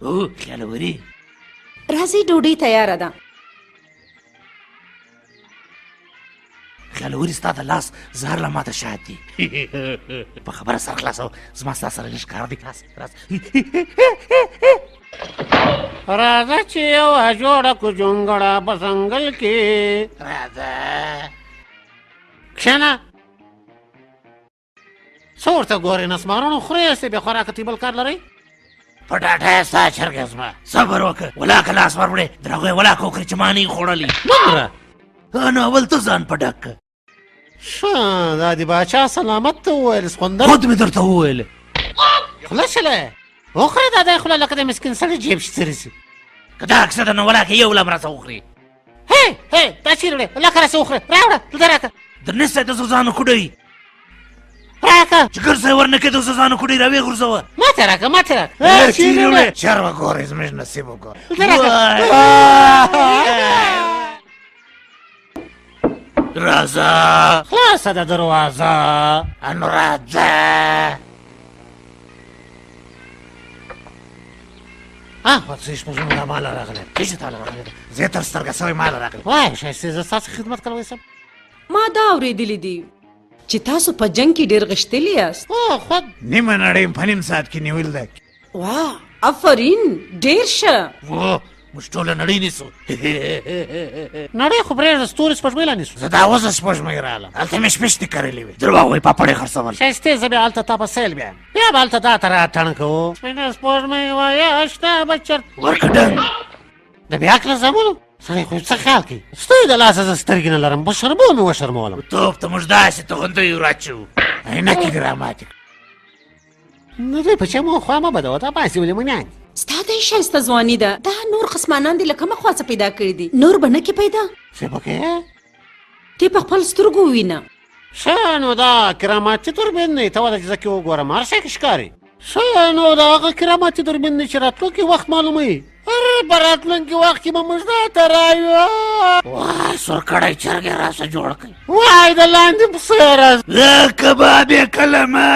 او خیالوري راځي ډوډۍ تیاره ده. خیالوري ستا د لاس زهر له ماته شاید دي. په خبره سر خلاصو، زما ستا سره لږ کار دی. راځه چې یوه جوړه کو جونګړه په ځنګل کې. راځه کښېنه. څه ورته ګورې؟ نسمارونو خورې هسې بې خوراکه تی بل کار لرئ؟ په ډاټه یې ستا چرګه زما. صبر وکړه، ولاکه لاس ور وړې، د هغوی ولاکه وکړې چې ما نه یې خوړلي. دومره نو اول ته ځان په ډک کړه. ښه دا د باچا سلامت ته وویل سخوندر. خود مې درته وویل. خوله شله وخورې دا دی خوله لکه د مسکین سړي جیب چې څرې شي. که دا کیسه ده نو ولاکه یو لم راڅه وخورې. هی دا چیرې وړې؟ ولاکه راڅه وخورې. راوړه دلته راکړه. درنیستی د زوزانو کوډۍ راکړه. چې ګرځی ورنکې د زوزانو کوډۍ راویې غورځوه. ماته راکړه ماته راکړه. چیرې وړې؟ چر وګورې زموږ نصیب وګوره. راځه خلاصه ده دروازه. نو راځه. ورڅې شپږمه دا ماله راغلی. څه چې تاله راغلی ده؟ زه تر سترګه سوی ماله راغلی. وایه ښایستې زه ستاسو خدمت کولی شم. ما دا اورېدلی دي چې تاسو په جنګ کې ډېر غښتلي یاست. خود نیمه نړۍ په نیم ساعت کې نیول ده. واه آفرین ډېر ښه. موږ ټوله نړۍ نیسو. نړۍ خو پرېږده ستوري سپوږمۍ لا نیسو. زه دا اوسه سپوږمۍ راغلم، هلته مې شپېشتې کرلې وې. درواغ وایي پاپړې خرڅول. ښایستې زه بیا هلته تا په سیل بیا به هلته دا ته راتڼ کوو. سپینه سپوږمۍ وایه شته به چرت ورکه ډنګ د بیا کله زامنو سړی خو څه خیال کوي؟ ستوی د لاسه زه سترګې نه لرم، په شرمو مې وشرمولم. توپ ته موږ داسې توغندیو راچوو، عینکې دې راماتې کړه. نو دوی په چمو خوا مه بدوه، دا باسې ولې مونیان دي. ستا د ښایسته ځواني ده. دا نور قسمانان دي له کومه خوا څه پیدا کړي دي؟ نور به نه کې پیدا. څه پکې؟ تی په خپل سترګو ووینه. ښه نو دا کراماتي دوربین دی، ته ورته چې زه کې وګورم هر شی کې ښکاري. ښه نو د هغه کراماتي دوربین دی چې راتلونکي وخت معلوموي. په راتلونکي وخت کې به موږ دا ته رایو. وای سورکړی چرګ یې راسه جوړ کړئ. وای د لاندې په څېره کباب یې کلمه